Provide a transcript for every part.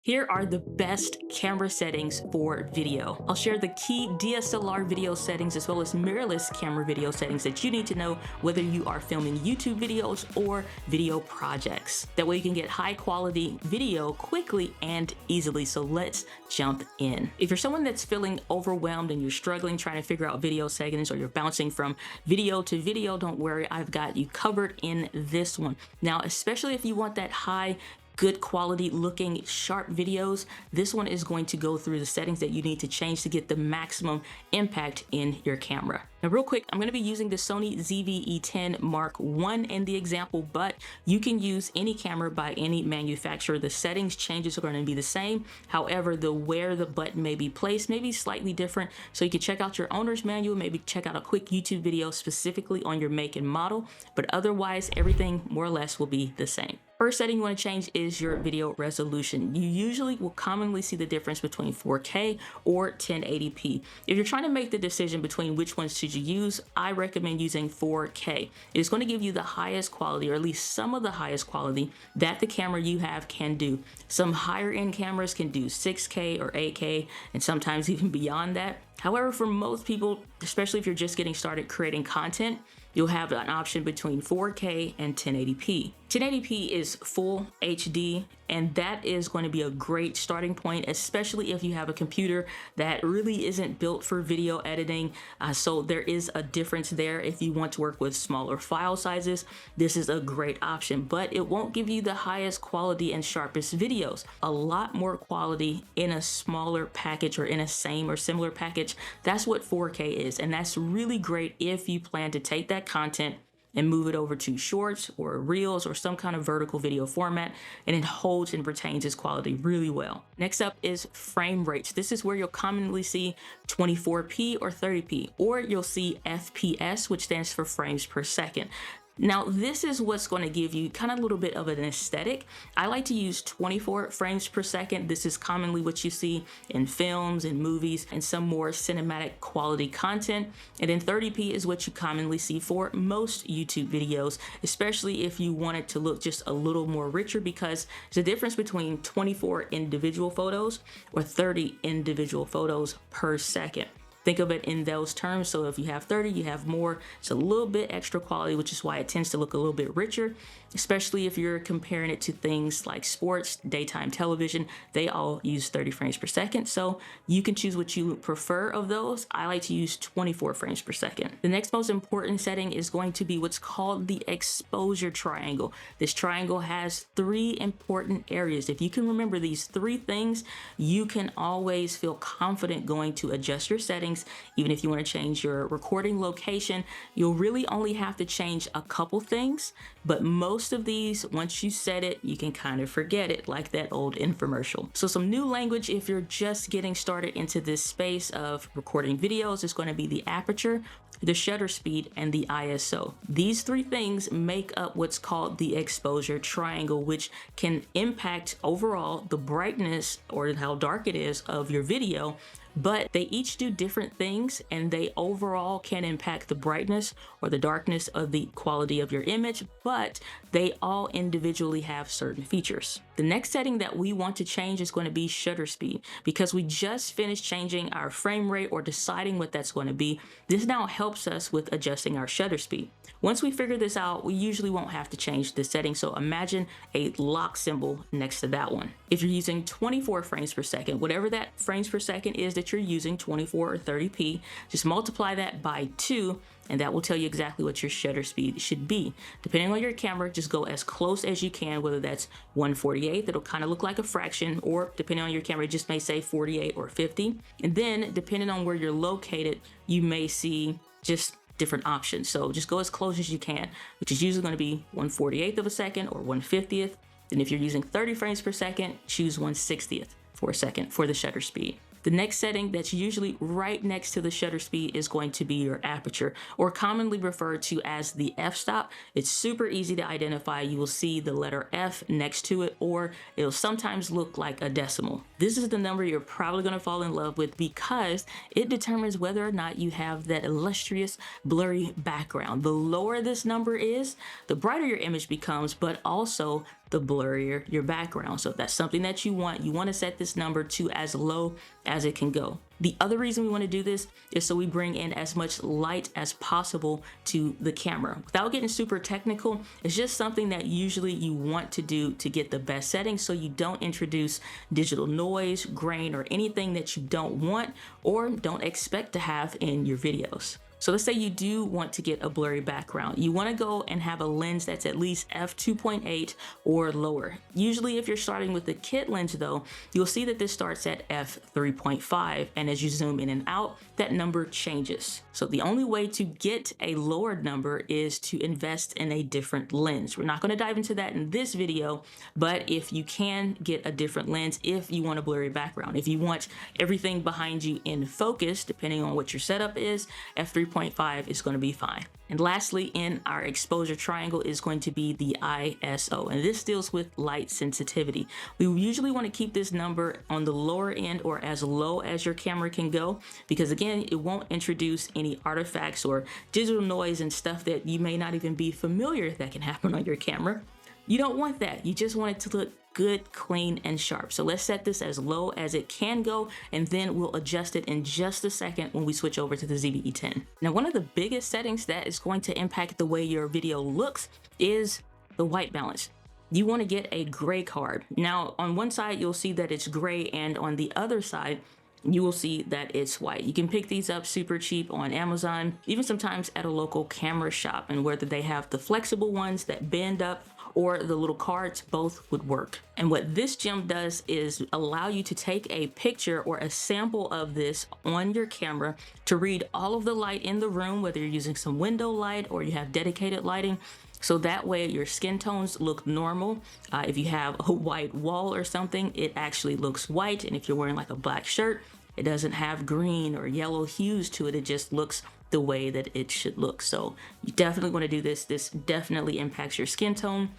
Here are the best camera settings for video. I'll share the key DSLR video settings as well as mirrorless camera video settings that you need to know whether you are filming YouTube videos or video projects. That way you can get high quality video quickly and easily. So let's jump in. If you're someone that's feeling overwhelmed and you're struggling trying to figure out video settings, or you're bouncing from video to video, don't worry, I've got you covered in this one. Now, especially if you want that high good quality looking sharp videos, this one is going to go through the settings that you need to change to get the maximum impact in your camera. Now real quick, I'm going to be using the Sony ZV-E10 Mark I in the example, but you can use any camera by any manufacturer. The settings changes are going to be the same. However, where the button may be placed may be slightly different. So you can check out your owner's manual, maybe check out a quick YouTube video specifically on your make and model, but otherwise everything more or less will be the same. First setting you want to change is your video resolution. You usually will commonly see the difference between 4K or 1080p. If you're trying to make the decision between which ones should you use, I recommend using 4K. It is going to give you the highest quality, or at least some of the highest quality that the camera you have can do. Some higher end cameras can do 6K or 8K and sometimes even beyond that. However, for most people, especially if you're just getting started creating content, you'll have an option between 4K and 1080p. 1080p is full HD, and that is going to be a great starting point, especially if you have a computer that really isn't built for video editing. So there is a difference there. If you want to work with smaller file sizes, this is a great option, but it won't give you the highest quality and sharpest videos. A lot more quality in a smaller package, or in a same or similar package. That's what 4K is, and that's really great if you plan to take that content and move it over to shorts or reels or some kind of vertical video format, and it holds and retains its quality really well. Next up is frame rates. This is where you'll commonly see 24p or 30p, or you'll see FPS, which stands for frames per second. Now, this is what's going to give you kind of a little bit of an aesthetic. I like to use 24 frames per second. This is commonly what you see in films and movies and some more cinematic quality content. And then 30p is what you commonly see for most YouTube videos, especially if you want it to look just a little more richer, because there's a difference between 24 individual photos or 30 individual photos per second. Think of it in those terms. So if you have 30, you have more. It's a little bit extra quality, which is why it tends to look a little bit richer, especially if you're comparing it to things like sports, daytime television. They all use 30 frames per second. So you can choose what you prefer of those. I like to use 24 frames per second. The next most important setting is going to be what's called the exposure triangle. This triangle has three important areas. If you can remember these three things, you can always feel confident going to adjust your settings. Even if you want to change your recording location, you'll really only have to change a couple things, but most of these, once you set it, you can kind of forget it, like that old infomercial. So some new language if you're just getting started into this space of recording videos is going to be the aperture, the shutter speed, and the ISO. These three things make up what's called the exposure triangle, which can impact overall the brightness or how dark it is of your video. But they each do different things, and they overall can impact the brightness or the darkness of the quality of your image, but they all individually have certain features. The next setting that we want to change is going to be shutter speed, because we just finished changing our frame rate or deciding what that's going to be. This now helps us with adjusting our shutter speed. Once we figure this out, we usually won't have to change the setting. So imagine a lock symbol next to that one. If you're using 24 frames per second, whatever that frames per second is that you're using, 24 or 30p, just multiply that by 2, and that will tell you exactly what your shutter speed should be. Depending on your camera, just go as close as you can, whether that's 1/48, that'll kind of look like a fraction, or depending on your camera, it just may say 48 or 50. And then depending on where you're located, you may see just different options. So just go as close as you can, which is usually going to be 1/48 of a second or 1/50th. And if you're using 30 frames per second, choose 1/60th for a second for the shutter speed. The next setting that's usually right next to the shutter speed is going to be your aperture, or commonly referred to as the f-stop. It's super easy to identify. You will see the letter F next to it, or it'll sometimes look like a decimal. This is the number you're probably going to fall in love with, because it determines whether or not you have that illustrious blurry background. The lower this number is, the brighter your image becomes, but also the blurrier your background. So if that's something that you want to set this number to as low as it can go. The other reason we want to do this is so we bring in as much light as possible to the camera. Without getting super technical, it's just something that usually you want to do to get the best settings so you don't introduce digital noise, grain, or anything that you don't want or don't expect to have in your videos. So let's say you do want to get a blurry background. You want to go and have a lens that's at least f2.8 or lower. Usually if you're starting with the kit lens though, you'll see that this starts at f3.5, and as you zoom in and out, that number changes. So the only way to get a lower number is to invest in a different lens. We're not going to dive into that in this video, but if you can get a different lens, if you want a blurry background, if you want everything behind you in focus, depending on what your setup is, f3.5 is going to be fine. And lastly, in our exposure triangle is going to be the ISO, and this deals with light sensitivity. We usually want to keep this number on the lower end or as low as your camera can go, because again, it won't introduce any artifacts or digital noise and stuff that you may not even be familiar that can happen on your camera. You don't want that. You just want it to look good, clean, and sharp. So let's set this as low as it can go, and then we'll adjust it in just a second when we switch over to the ZV-E10. Now, one of the biggest settings that is going to impact the way your video looks is the white balance. You want to get a gray card. Now, on one side, you'll see that it's gray, and on the other side, you will see that it's white. You can pick these up super cheap on Amazon, even sometimes at a local camera shop, and whether they have the flexible ones that bend up or the little cards, both would work. And what this gem does is allow you to take a picture or a sample of this on your camera to read all of the light in the room, whether you're using some window light or you have dedicated lighting. So that way your skin tones look normal. If you have a white wall or something, it actually looks white. And if you're wearing like a black shirt, it doesn't have green or yellow hues to it. It just looks the way that it should look. So you definitely want to do this. This definitely impacts your skin tone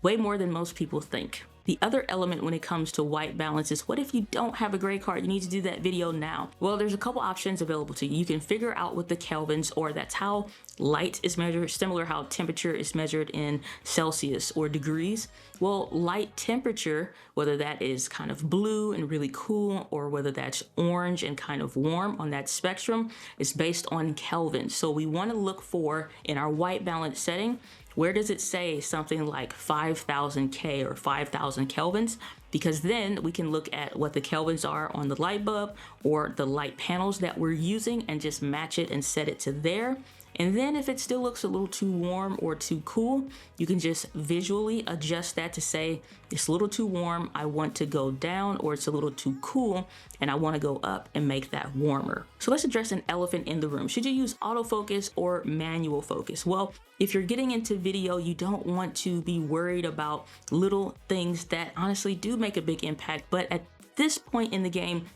way more than most people think. The other element when it comes to white balance is, what if you don't have a gray card? You need to do that video now. Well, there's a couple options available to you. You can figure out with the kelvins, or that's how light is measured, similar how temperature is measured in Celsius or degrees. Well, light temperature, whether that is kind of blue and really cool, or whether that's orange and kind of warm on that spectrum, is based on Kelvin. So we want to look for, in our white balance setting, where does it say something like 5,000 K or 5,000 kelvins? Because then we can look at what the kelvins are on the light bulb or the light panels that we're using and just match it and set it to there. And then if it still looks a little too warm or too cool, you can just visually adjust that to say, it's a little too warm, I want to go down, or it's a little too cool and I want to go up and make that warmer. So let's address an elephant in the room. Should you use autofocus or manual focus? Well, if you're getting into video, you don't want to be worried about little things that honestly do make a big impact. But at this point in the game,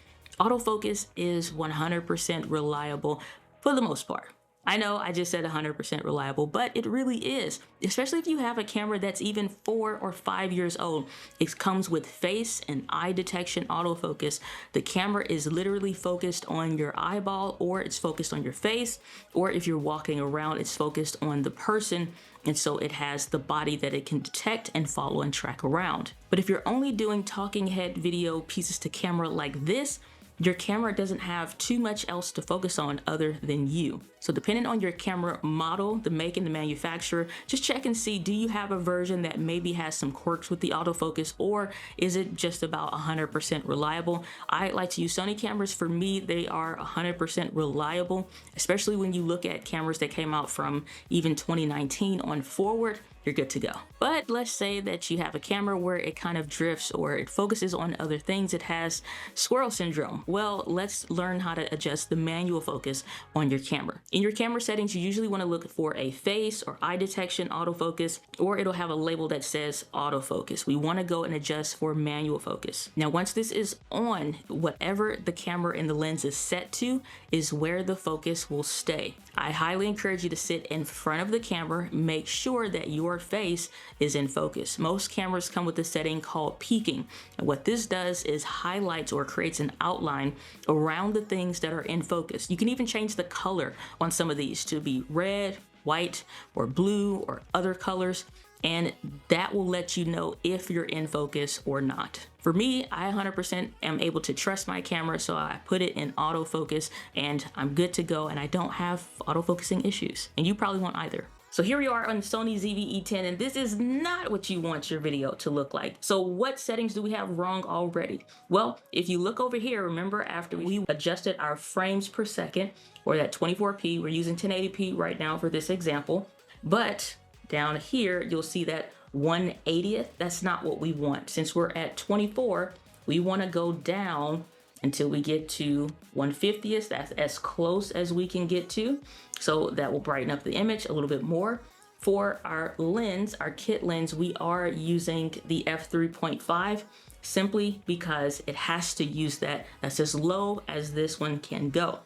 autofocus is 100% reliable for the most part. I know I just said 100% reliable, but it really is, especially if you have a camera that's even 4 or 5 years old. It comes with face and eye detection autofocus. The camera is literally focused on your eyeball, or it's focused on your face, or if you're walking around, it's focused on the person. And so it has the body that it can detect and follow and track around. But if you're only doing talking head video pieces to camera like this, your camera doesn't have too much else to focus on other than you. So depending on your camera model, the make and the manufacturer, just check and see, do you have a version that maybe has some quirks with the autofocus, or is it just about 100% reliable? I like to use Sony cameras. For me, they are 100% reliable, especially when you look at cameras that came out from even 2019 on forward. You're good to go. But let's say that you have a camera where it kind of drifts or it focuses on other things. It has squirrel syndrome. Well, let's learn how to adjust the manual focus on your camera. In your camera settings, you usually want to look for a face or eye detection autofocus, or it'll have a label that says autofocus. We want to go and adjust for manual focus. Now, once this is on, whatever the camera and the lens is set to is where the focus will stay. I highly encourage you to sit in front of the camera, make sure that your face is in focus. Most cameras come with a setting called peaking, and what this does is highlights or creates an outline around the things that are in focus. You can even change the color on some of these to be red, white, or blue, or other colors. and that will let you know if you're in focus or not. For me, I 100% am able to trust my camera, so I put it in autofocus and I'm good to go, and I don't have autofocusing issues, and you probably won't either. So here we are on Sony ZV-E10, and this is not what you want your video to look like. So what settings do we have wrong already? Well, if you look over here, remember after we adjusted our frames per second, or that 24p, we're using 1080p right now for this example, but down here, you'll see that 1/80th, that's not what we want. Since we're at 24, we wanna go down until we get to 1/50th. That's as close as we can get to. So that will brighten up the image a little bit more. For our lens, our kit lens, we are using the f3.5 simply because it has to use that. That's as low as this one can go.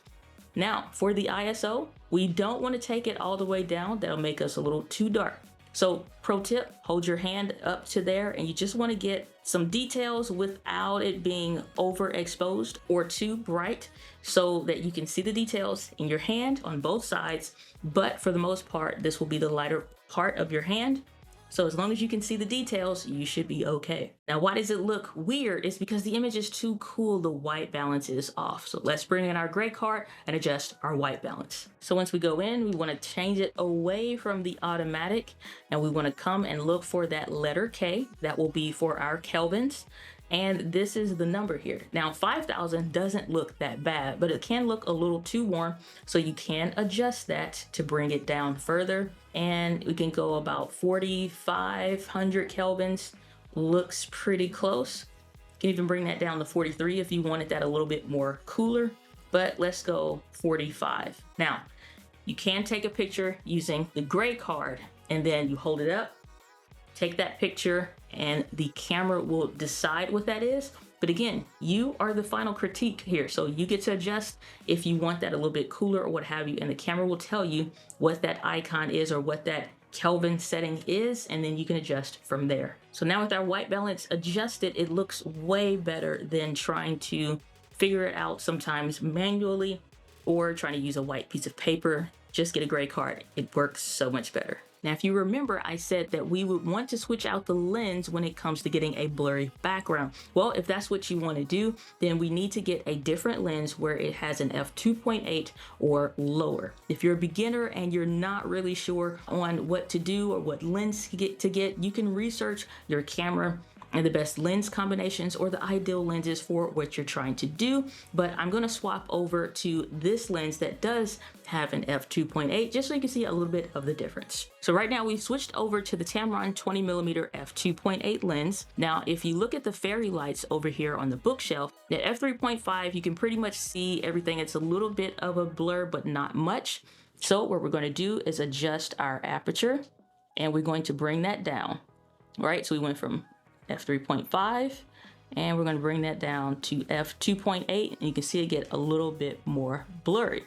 Now, for the ISO, we don't want to take it all the way down. That'll make us a little too dark. So pro tip, hold your hand up to there, and you just want to get some details without it being overexposed or too bright, so that you can see the details in your hand on both sides. But for the most part, this will be the lighter part of your hand. So as long as you can see the details, you should be okay. Now, why does it look weird? It's because the image is too cool. The white balance is off. So let's bring in our gray card and adjust our white balance. So once we go in, we want to change it away from the automatic, and we want to come and look for that letter K. That will be for our kelvins. And this is the number here. Now, 5,000 doesn't look that bad, but it can look a little too warm. So you can adjust that to bring it down further. And we can go about 4,500 kelvins. Looks pretty close. You can even bring that down to 43 if you wanted that a little bit more cooler, but let's go 45. Now, you can take a picture using the gray card, and then you hold it up, take that picture, and the camera will decide what that is. But again, you are the final critique here. So you get to adjust if you want that a little bit cooler or what have you, and the camera will tell you what that icon is or what that Kelvin setting is, and then you can adjust from there. So now with our white balance adjusted, it looks way better than trying to figure it out sometimes manually or trying to use a white piece of paper. Just get a gray card. It works so much better. Now, if you remember, I said that we would want to switch out the lens when it comes to getting a blurry background. Well, if that's what you want to do, then we need to get a different lens where it has an f2.8 or lower. If you're a beginner and you're not really sure on what to do or what lens to get, you can research your camera and the best lens combinations or the ideal lenses for what you're trying to do. But I'm going to swap over to this lens that does have an f2.8 just so you can see a little bit of the difference. So right now we've switched over to the Tamron 20mm f2.8 lens. Now, if you look at the fairy lights over here on the bookshelf, at f3.5, you can pretty much see everything. It's a little bit of a blur, but not much. So what we're going to do is adjust our aperture, and we're going to bring that down. All right, so we went from f3.5 and we're going to bring that down to f2.8, and you can see it get a little bit more blurry.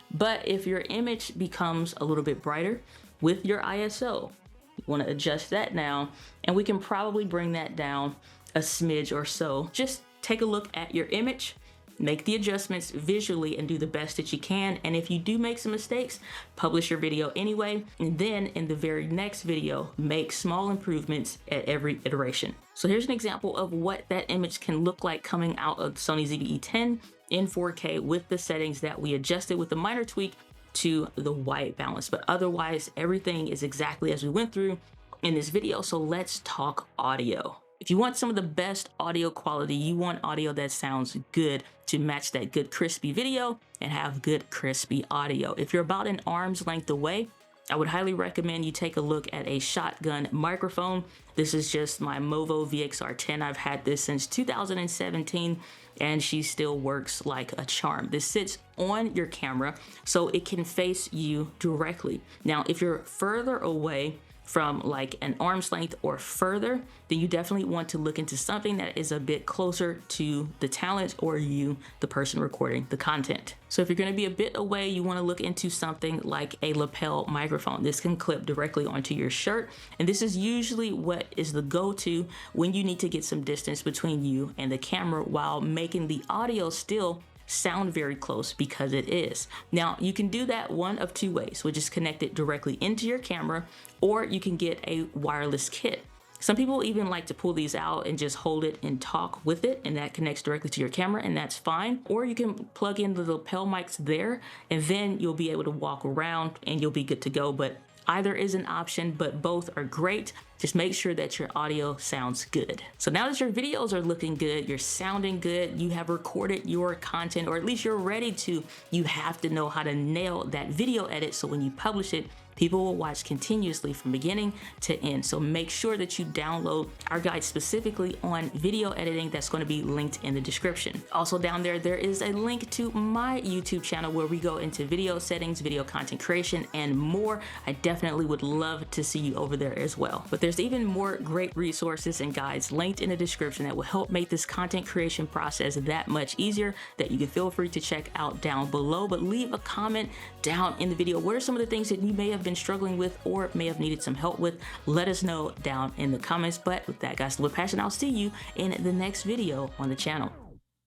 But if your image becomes a little bit brighter with your ISO, you want to adjust that now, and we can probably bring that down a smidge or so. Just take a look at your image, make the adjustments visually, and do the best that you can. And if you do make some mistakes, publish your video anyway, and then in the very next video, make small improvements at every iteration. So here's an example of what that image can look like coming out of Sony ZV-E10 in 4K with the settings that we adjusted with a minor tweak to the white balance. But otherwise, everything is exactly as we went through in this video. So let's talk audio. If you want some of the best audio quality, you want audio that sounds good to match that good crispy video and have good crispy audio. If you're about an arm's length away, I would highly recommend you take a look at a shotgun microphone. This is just my Movo VXR10. I've had this since 2017 and she still works like a charm. This sits on your camera so it can face you directly. Now, if you're further away from like an arm's length or further, then you definitely want to look into something that is a bit closer to the talent or you, the person recording the content. So if you're going to be a bit away, you want to look into something like a lapel microphone. This can clip directly onto your shirt, and this is usually what is the go-to when you need to get some distance between you and the camera while making the audio still sound very close, because it is. Now, you can do that one of two ways, which is connect it directly into your camera, or you can get a wireless kit. Some people even like to pull these out and just hold it and talk with it, and that connects directly to your camera, and that's fine. Or you can plug in the lapel mics there, and then you'll be able to walk around and you'll be good to go. But either is an option, but both are great. Just make sure that your audio sounds good. So now that your videos are looking good, you're sounding good, you have recorded your content, or at least you're ready to, you have to know how to nail that video edit so when you publish it, people will watch continuously from beginning to end. So make sure that you download our guide specifically on video editing. That's going to be linked in the description. Also down there is a link to my YouTube channel where we go into video settings, video content creation, and more. I definitely would love to see you over there as well. But there's even more great resources and guides linked in the description that will help make this content creation process that much easier, that you can feel free to check out down below. But leave a comment down in the video. What are some of the things that you may have been struggling with or may have needed some help with? Let us know down in the comments. But with that, guys, with passion, I'll see you in the next video on the channel.